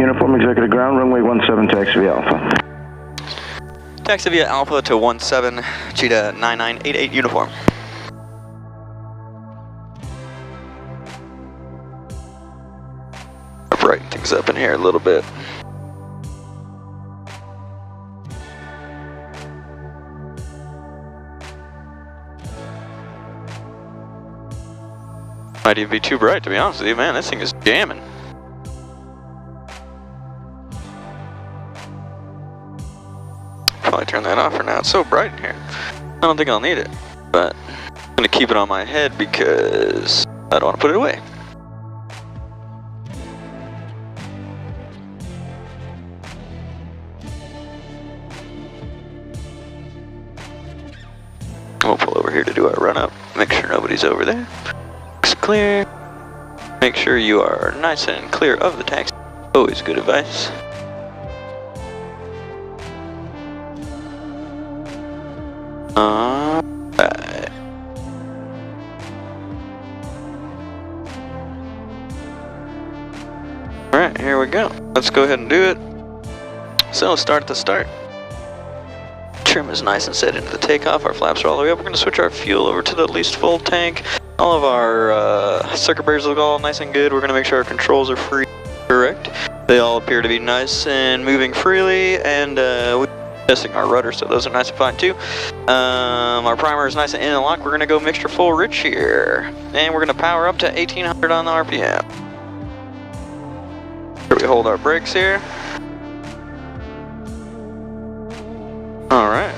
uniform, executive ground, runway 17, taxi via Alpha. Taxi via Alpha to 17, Cheetah 9988 uniform. Brighten things up in here a little bit. Might even be too bright, to be honest with you, man. This thing is jamming. Probably turn that off for now. It's so bright in here. I don't think I'll need it, but I'm gonna keep it on my head because I don't want to put it away. We'll pull over here to do our run up. Make sure nobody's over there. Looks clear. Make sure you are nice and clear of the taxi. Always good advice. Alright. Alright, here we go. Let's go ahead and do it. So let's start at the start. Trim is nice and set into the takeoff. Our flaps are all the way up. We're going to switch our fuel over to the least full tank. All of our circuit breakers look all nice and good. We're going to make sure our controls are free. Correct. They all appear to be nice and moving freely, and we're testing our rudder, so those are nice and fine too. Our primer is nice and in and locked. We're going to go mixture full rich here, and we're going to power up to 1800 on the RPM. Here we hold our brakes here. Alright.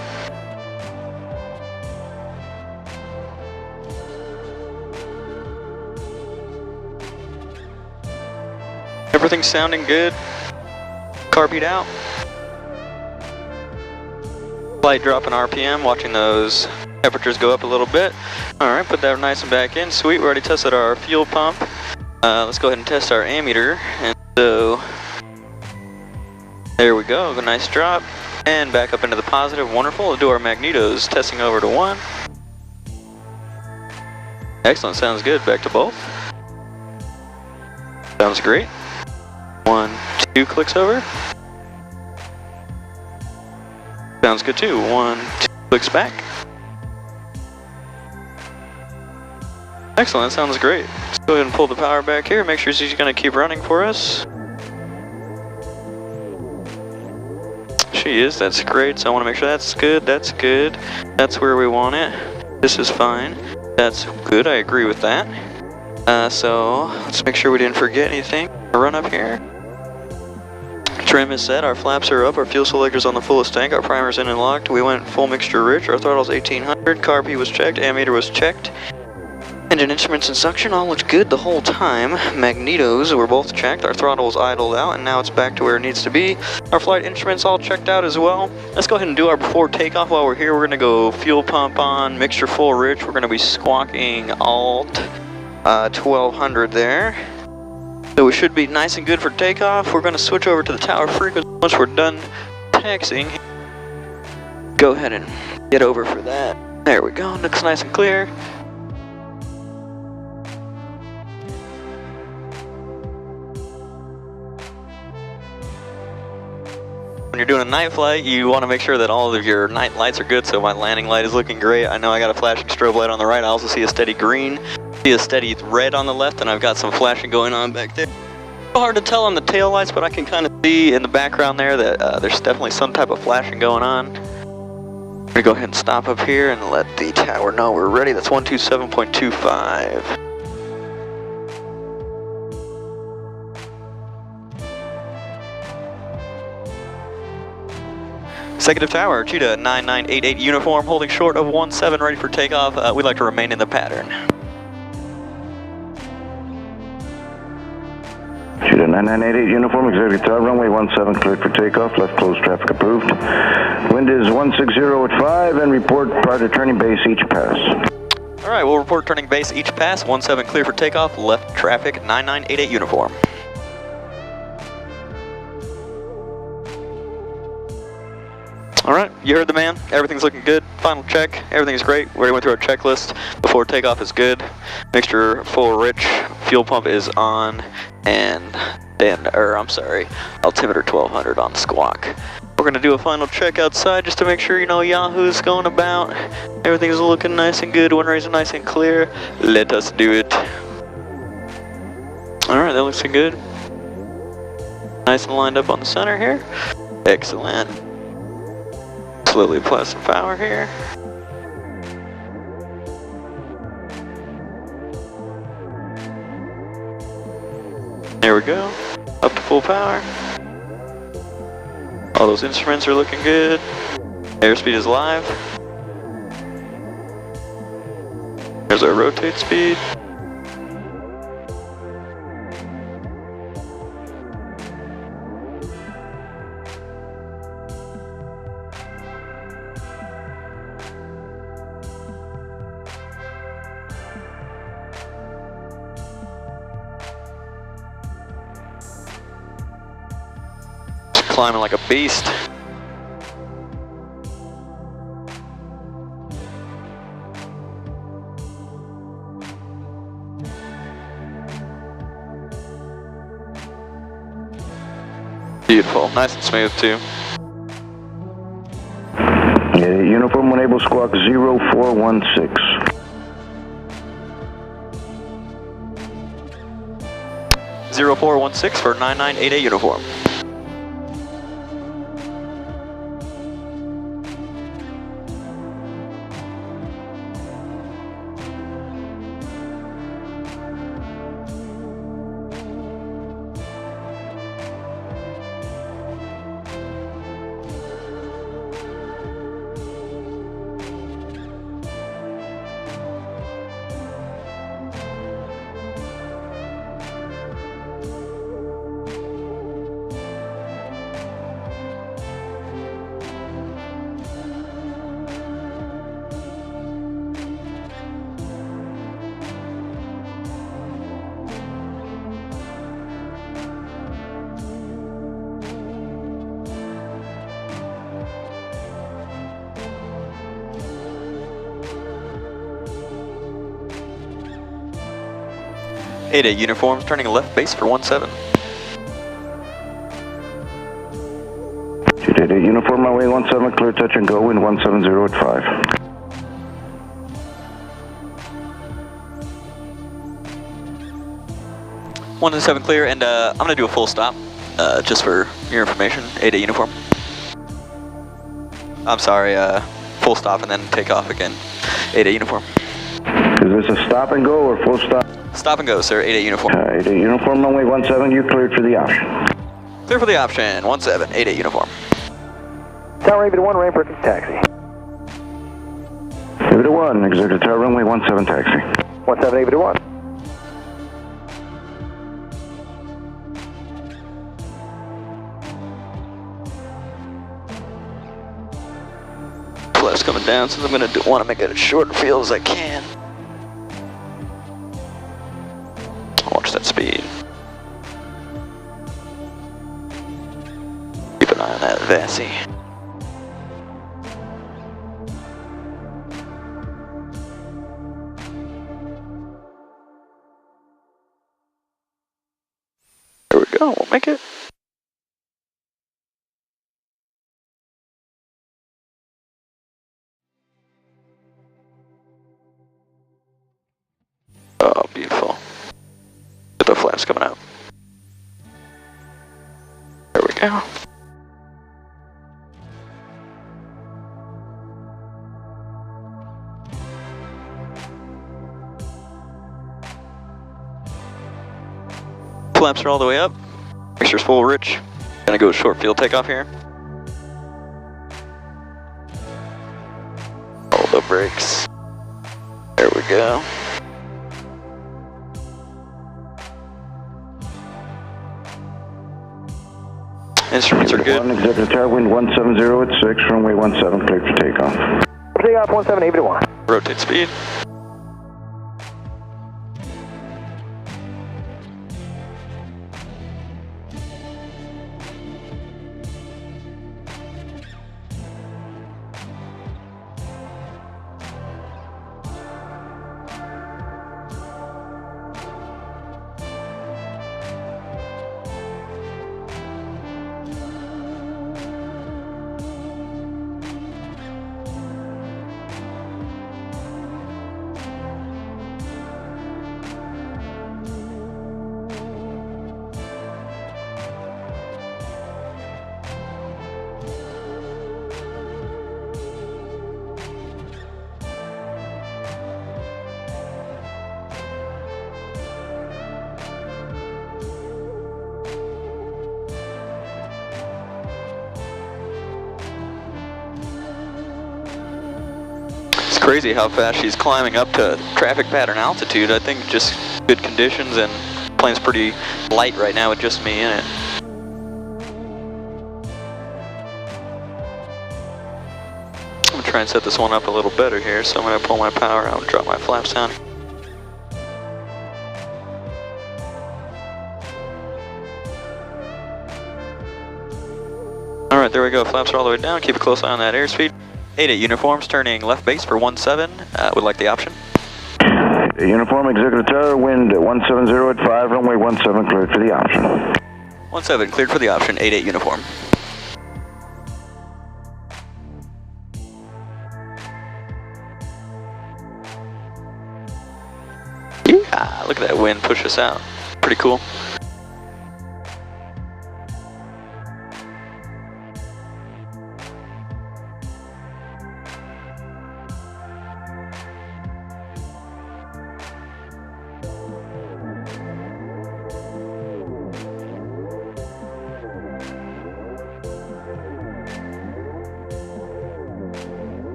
Everything's sounding good. Carb heat out. Slight drop in RPM, watching those temperatures go up a little bit. Alright, put that nice and back in. Sweet, we already tested our fuel pump. Let's go ahead and test our ammeter. And so, there we go, a nice drop. And back up into the positive, wonderful. We'll do our magnetos, testing over to 1. Excellent, sounds good. Back to both. Sounds great. 1, 2 clicks over. Sounds good too. 1, 2 clicks back. Excellent, that sounds great. Let's go ahead and pull the power back here. Make sure she's going to keep running for us. She is, that's great, so I want to make sure that's good, that's where we want it, this is fine, that's good, I agree with that. So, let's make sure we didn't forget anything, run up here. Trim is set, our flaps are up, our fuel selector's on the fullest tank, our primer's in and locked, we went full mixture rich, our throttle's 1800, carb heat was checked, ammeter was checked. Engine instruments and suction all looked good the whole time. Magnetos were both checked. Our throttle was idled out, and now it's back to where it needs to be. Our flight instruments all checked out as well. Let's go ahead and do our before takeoff. While we're here, we're going to go fuel pump on, mixture full rich. We're going to be squawking alt 1200 there. So we should be nice and good for takeoff. We're going to switch over to the tower frequency once we're done taxiing. Go ahead and get over for that. There we go. Looks nice and clear. When you're doing a night flight, you want to make sure that all of your night lights are good, so my landing light is looking great. I know I got a flashing strobe light on the right. I also see a steady green, see a steady red on the left, and I've got some flashing going on back there. It's hard to tell on the tail lights, but I can kind of see in the background there that there's definitely some type of flashing going on. I'm going to go ahead and stop up here and let the tower know we're ready. That's 127.25. Executive Tower, Cheetah 9988 uniform, holding short of 17, ready for takeoff. We'd like to remain in the pattern. Cheetah 9988 uniform, executive tower, runway 17, cleared for takeoff, left closed, traffic approved. Wind is 160 at 5, and report prior to turning base each pass. Alright, we'll report turning base each pass, 17 clear for takeoff, left traffic 9988 uniform. Alright, you heard the man. Everything's looking good. Final check. Everything's great. We already went through our checklist. Before takeoff is good. Mixture full rich. Fuel pump is on. And and, I'm sorry, altimeter 1200 on squawk. We're gonna do a final check outside just to make sure, you know, Yahoo's going about. Everything's looking nice and good, wind rays are nice and clear. Let us do it. Alright, that looks good. Nice and lined up on the center here. Excellent. Slowly apply some power here. There we go. Up to full power. All those instruments are looking good. Airspeed is live. There's our rotate speed. Climbing like a beast. Beautiful, nice and smooth too. Yeah, uniform when able squawk 0416. 0416 for 9988 uniform. Ada uniforms turning left base for 17. Ada uniform runway 17 clear touch and go wind 170 at 5. One to 7 clear, and I'm gonna do a full stop, just for your information. Ada uniform. I'm sorry, full stop and then take off again. Ada uniform. Is this a stop and go or full stop? Stop and go, sir. 88 uniform. 88 uniform, runway 17, you cleared for the option. Clear for the option, 17, 88 uniform. Tower Avid 1, ramp approaching taxi. Avid 1, executive tower runway 17 taxi. 17 Avid 1. Flaps coming down, since I'm gonna want to make it as short and feel as I can. Watch that speed. Keep an eye on that Vassie. There we go, we'll make it. Oh, beautiful. Get the flaps coming out. There we go. Flaps are all the way up. Mixture's full rich. Gonna go short field takeoff here. Hold the brakes. There we go. Instruments are good. Executive tower wind 170 at 6, runway 17 cleared for takeoff. Takeoff 17 Avid 1. Rotate speed. Crazy how fast she's climbing up to traffic pattern altitude. I think just good conditions, and plane's pretty light right now with just me in it. I'm gonna try and set this one up a little better here, so I'm gonna pull my power out and drop my flaps down. Alright, there we go. Flaps are all the way down. Keep a close eye on that airspeed. 88 uniforms, turning left base for 17. Would like the option. Uniform, Executive Tower, wind 170 at 5, runway 17 cleared for the option. 17 cleared for the option, 88 uniform. Yeah, look at that wind push us out. Pretty cool.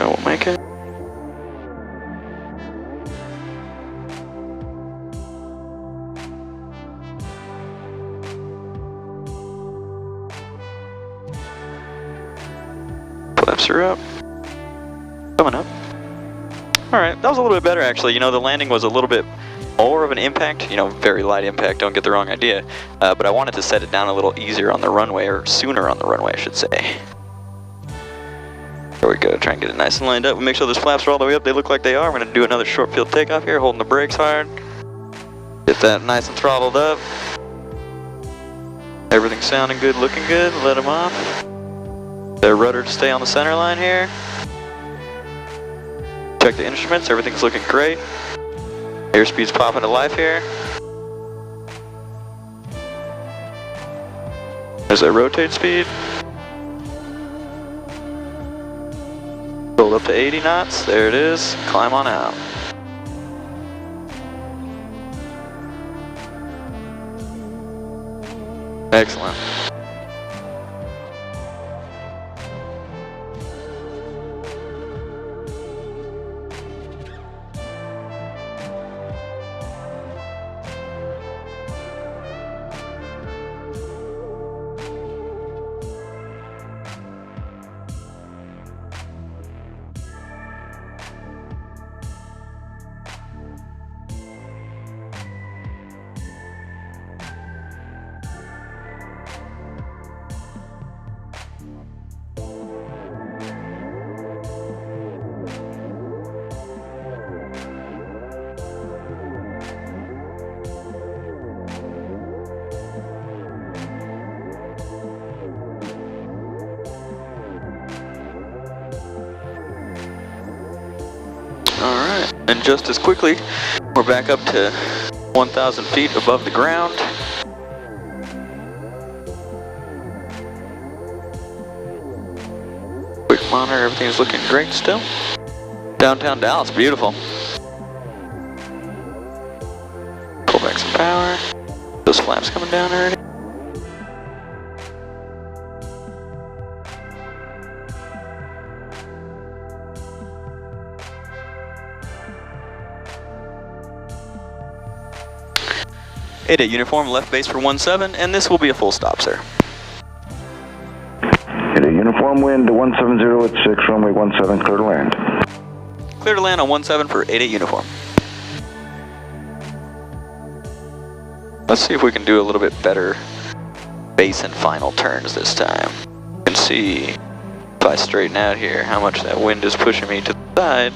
We'll make it. Flaps are up. Coming up. Alright, that was a little bit better actually. You know, the landing was a little bit more of an impact. You know, very light impact, don't get the wrong idea. But I wanted to set it down a little easier on the runway, or sooner on the runway, I should say. There we go, try and get it nice and lined up. We'll make sure those flaps are all the way up. They look like they are. I'm going to do another short field takeoff here, holding the brakes hard. Get that nice and throttled up. Everything's sounding good, looking good. Let them off. The rudder to stay on the center line here. Check the instruments, everything's looking great. Airspeed's popping to life here. There's that rotate speed. Build up to 80 knots, there it is, climb on out. Excellent. Alright, and just as quickly, we're back up to 1,000 feet above the ground. Quick monitor, everything's looking great still. Downtown Dallas, beautiful. Pull back some power. Those flaps coming down already. At uniform, left base for 17, and this will be a full stop, sir. At uniform, wind 170 at 6, runway 17, clear to land. Clear to land on 17 for 88 uniform. Let's see if we can do a little bit better base and final turns this time. You can see, if I straighten out here, how much that wind is pushing me to the side.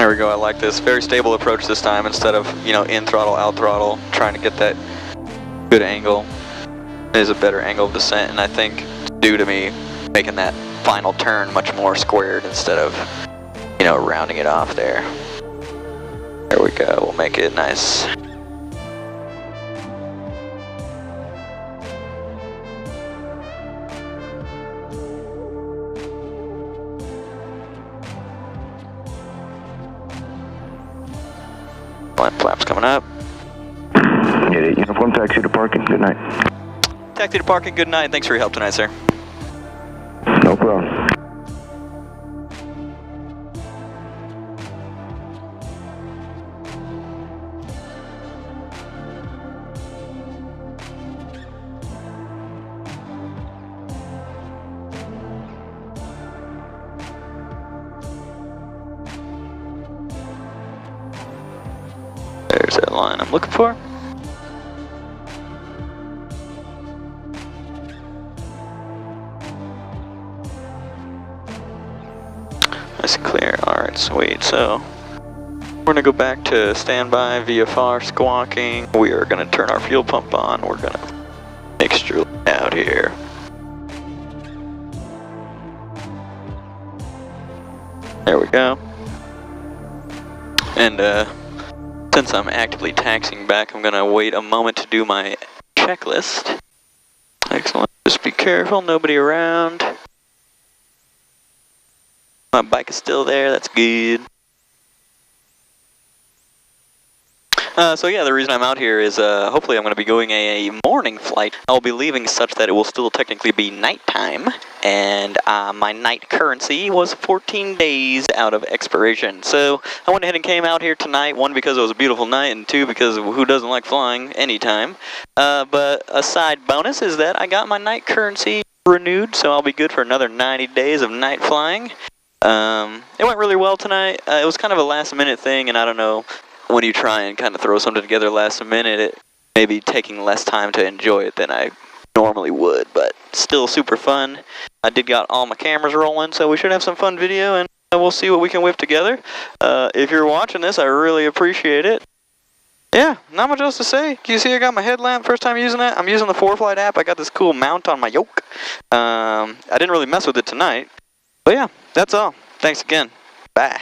There we go, I like this. Very stable approach this time instead of, you know, in throttle, out throttle, trying to get that good angle. It is a better angle of descent, and I think due to me making that final turn much more squared instead of, you know, rounding it off there. There we go, we'll make it nice. Line flaps coming up. 88 uniform, taxi to parking, good night. Taxi to parking, good night. Thanks for your help tonight, sir. No problem. There's that line I'm looking for. Nice and clear. Alright, sweet. So, we're going to go back to standby, VFR squawking. We are going to turn our fuel pump on. We're going to mixture out here. There we go. And, since I'm actively taxiing back, I'm going to wait a moment to do my checklist. Excellent. Just be careful, nobody around. My bike is still there, that's good. So yeah, the reason I'm out here is hopefully I'm going to be going a morning flight. I'll be leaving such that it will still technically be nighttime, and my night currency was 14 days out of expiration. So I went ahead and came out here tonight, one because it was a beautiful night, and two because who doesn't like flying anytime. But a side bonus is that I got my night currency renewed, so I'll be good for another 90 days of night flying. It went really well tonight. It was kind of a last minute thing, and I don't know, when you try and kind of throw something together last minute, it may be taking less time to enjoy it than I normally would, but still super fun. I did got all my cameras rolling, so we should have some fun video, and we'll see what we can whip together. If you're watching this, I really appreciate it. Yeah, not much else to say. You see I got my headlamp, first time using that. I'm using the 4Flight app. I got this cool mount on my yoke. I didn't really mess with it tonight, but yeah, that's all. Thanks again. Bye.